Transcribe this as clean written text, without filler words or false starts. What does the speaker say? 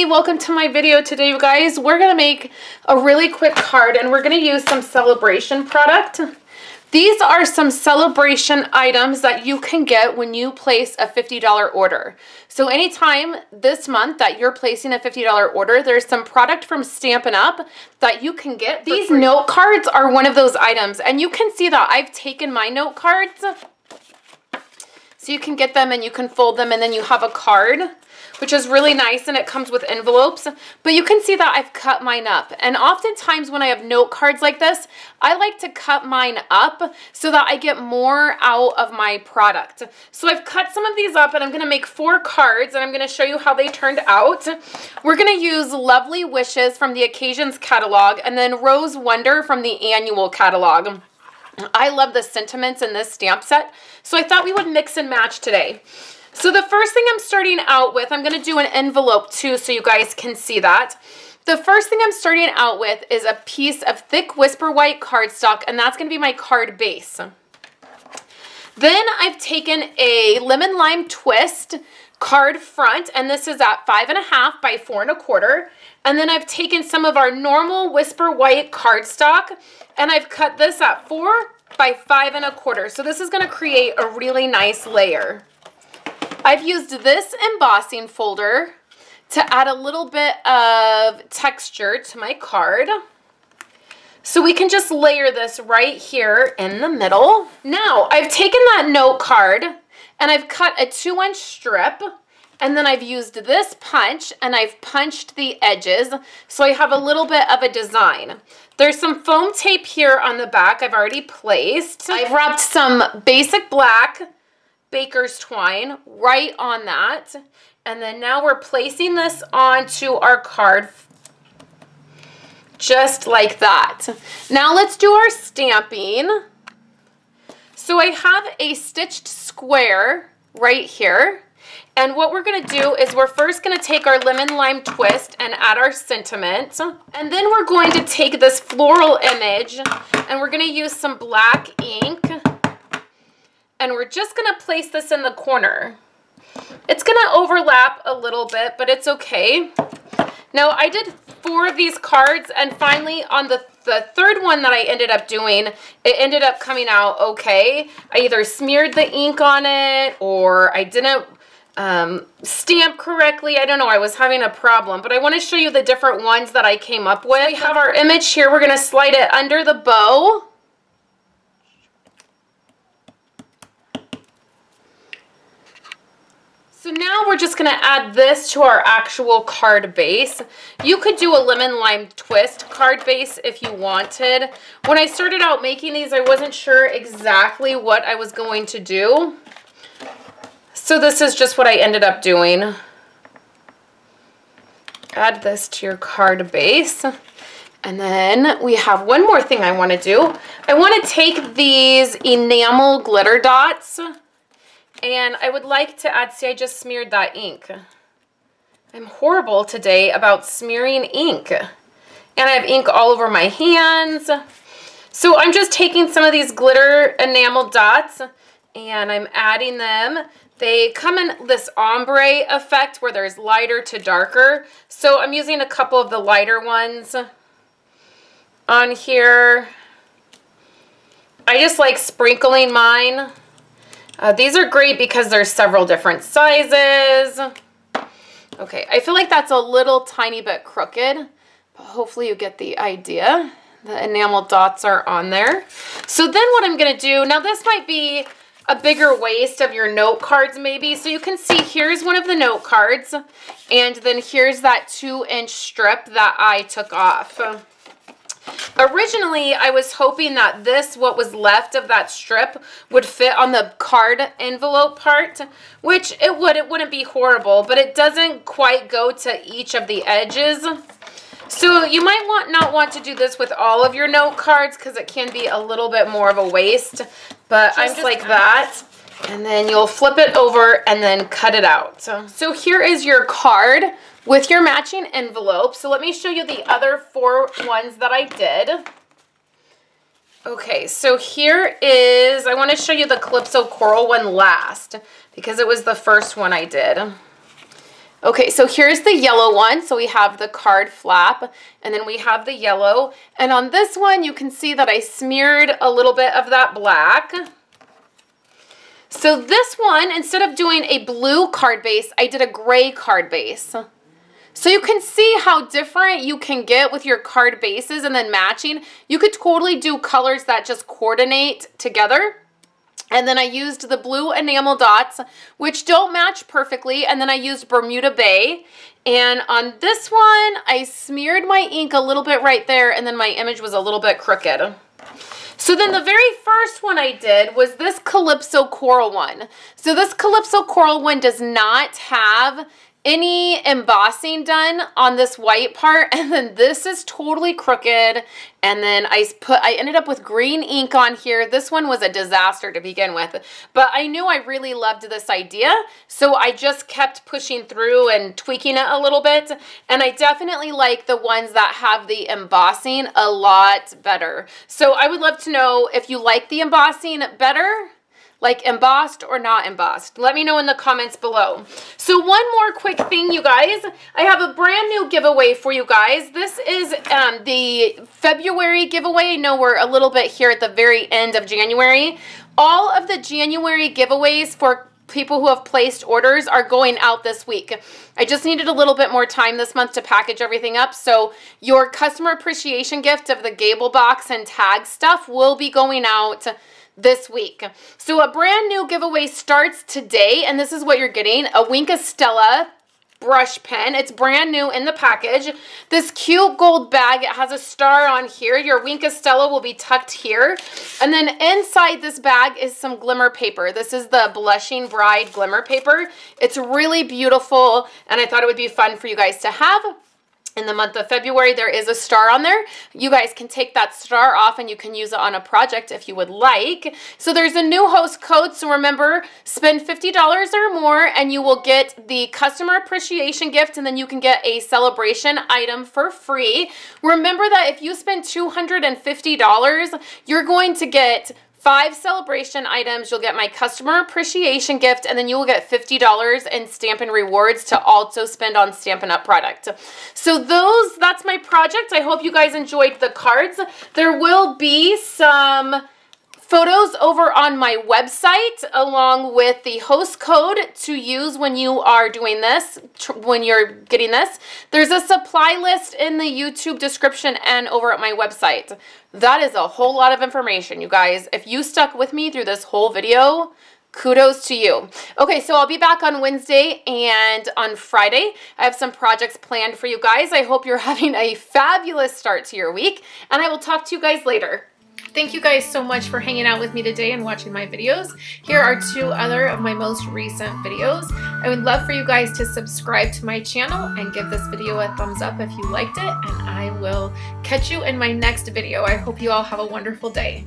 welcome to my video today, you guys. We're going to make a really quick card and we're going to use some celebration product. These are some celebration items that you can get when you place a $50 order. So anytime this month that you're placing a $50 order, there's some product from Stampin' Up! That you can get. These note cards are one of those items, and you can see that I've taken my note cards. So you can get them and you can fold them and then you have a card, which is really nice, and it comes with envelopes. But you can see that I've cut mine up. And oftentimes when I have note cards like this, I like to cut mine up so that I get more out of my product. So I've cut some of these up and I'm gonna make 4 cards and I'm gonna show you how they turned out. We're gonna use Lovely Wishes from the Occasions catalog and then Rose Wonder from the annual catalog. I love the sentiments in this stamp set, so I thought we would mix and match today. So the first thing I'm starting out with, I'm going to do an envelope too so you guys can see that. The first thing I'm starting out with is a piece of thick Whisper White cardstock, and that's going to be my card base. Then I've taken a Lemon Lime Twist card front, and this is at 5.5 by 4 1/4. And then I've taken some of our normal Whisper White cardstock, and I've cut this at 4 by 5 1/4. So this is going to create a really nice layer. I've used this embossing folder to add a little bit of texture to my card. So we can just layer this right here in the middle. Now, I've taken that note card and I've cut a 2-inch strip, and then I've used this punch and I've punched the edges so I have a little bit of a design. There's some foam tape here on the back I've already placed. I've wrapped some basic black baker's twine right on that, and then now we're placing this onto our card just like that. Now let's do our stamping. So I have a stitched square right here, and what we're going to do is we're first going to take our Lemon Lime Twist and add our sentiment, and then we're going to take this floral image and we're going to use some black ink. And we're just going to place this in the corner. It's going to overlap a little bit, but it's okay. Now, I did 4 of these cards, and finally on the third one that I ended up doing, it ended up coming out okay. I either smeared the ink on it or I didn't stamp correctly. I don't know. I was having a problem, but I want to show you the different ones that I came up with. So we have our image here. We're going to slide it under the bow. So now we're just going to add this to our actual card base. You could do a Lemon Lime Twist card base if you wanted. When I started out making these, I wasn't sure exactly what I was going to do. So this is just what I ended up doing. Add this to your card base. And then we have one more thing I want to do. I want to take these enamel glitter dots, and I would like to add, see, I just smeared that ink. I'm horrible today about smearing ink. And I have ink all over my hands. So I'm just taking some of these glitter enamel dots and I'm adding them. They come in this ombre effect where there's lighter to darker. So I'm using a couple of the lighter ones on here. I just like sprinkling mine. These are great because there's several different sizes. Okay, I feel like that's a little tiny bit crooked, but hopefully you get the idea. The enamel dots are on there. So then what I'm gonna do, now this might be a bigger waist of your note cards maybe. So you can see here's one of the note cards, and then here's that 2-inch strip that I took off. Originally, I was hoping that this, what was left of that strip, would fit on the card envelope part, which it would. It wouldn't be horrible, but it doesn't quite go to each of the edges. So you might not want to do this with all of your note cards because it can be a little bit more of a waste, but I'm just like that. And then you'll flip it over and then cut it out. So here is your card with your matching envelope. So let me show you the other 4 ones that I did. Okay, so here is, I want to show you the Calypso Coral one last because it was the first one I did. Okay, so here's the yellow one. So we have the card flap, and then we have the yellow. And on this one, you can see that I smeared a little bit of that black. So this one, instead of doing a blue card base, I did a gray card base. So you can see how different you can get with your card bases and then matching. You could totally do colors that just coordinate together. And then I used the blue enamel dots, which don't match perfectly. And then I used Bermuda Bay. And on this one, I smeared my ink a little bit right there, and then my image was a little bit crooked. So then the very first one I did was this Calypso Coral one. So this Calypso Coral one does not have any embossing done on this white part, and then this is totally crooked. And then I ended up with green ink on here. This one was a disaster to begin with, but I knew I really loved this idea, so I just kept pushing through and tweaking it a little bit. And I definitely like the ones that have the embossing a lot better. So I would love to know if you like the embossing better, like embossed or not embossed. Let me know in the comments below. So one more quick thing, you guys. I have a brand new giveaway for you guys. This is the February giveaway. I know we're a little bit here at the very end of January. All of the January giveaways for people who have placed orders are going out this week. I just needed a little bit more time this month to package everything up. So your customer appreciation gift of the Gable box and tag stuff will be going out this week. So a brand new giveaway starts today, and this is what you're getting: a Wink of Stella brush pen. It's brand new in the package. This cute gold bag, it has a star on here. Your Wink of Stella will be tucked here. And then inside this bag is some glimmer paper. This is the Blushing Bride glimmer paper. It's really beautiful, and I thought it would be fun for you guys to have. In the month of February, there is a star on there. You guys can take that star off and you can use it on a project if you would like. So there's a new host code. So remember, spend $50 or more and you will get the customer appreciation gift, and then you can get a celebration item for free. Remember that if you spend $250, you're going to get 5 celebration items, you'll get my customer appreciation gift, and then you will get $50 in Stampin' Rewards to also spend on Stampin' Up! Product. So that's my project. I hope you guys enjoyed the cards. There will be some photos over on my website along with the host code to use when you are doing this, when you're getting this. There's a supply list in the YouTube description and over at my website. That is a whole lot of information, you guys. If you stuck with me through this whole video, kudos to you. Okay, so I'll be back on Wednesday and on Friday. I have some projects planned for you guys. I hope you're having a fabulous start to your week, and I will talk to you guys later. Thank you guys so much for hanging out with me today and watching my videos. Here are 2 other of my most recent videos. I would love for you guys to subscribe to my channel and give this video a thumbs up if you liked it, and I will catch you in my next video. I hope you all have a wonderful day.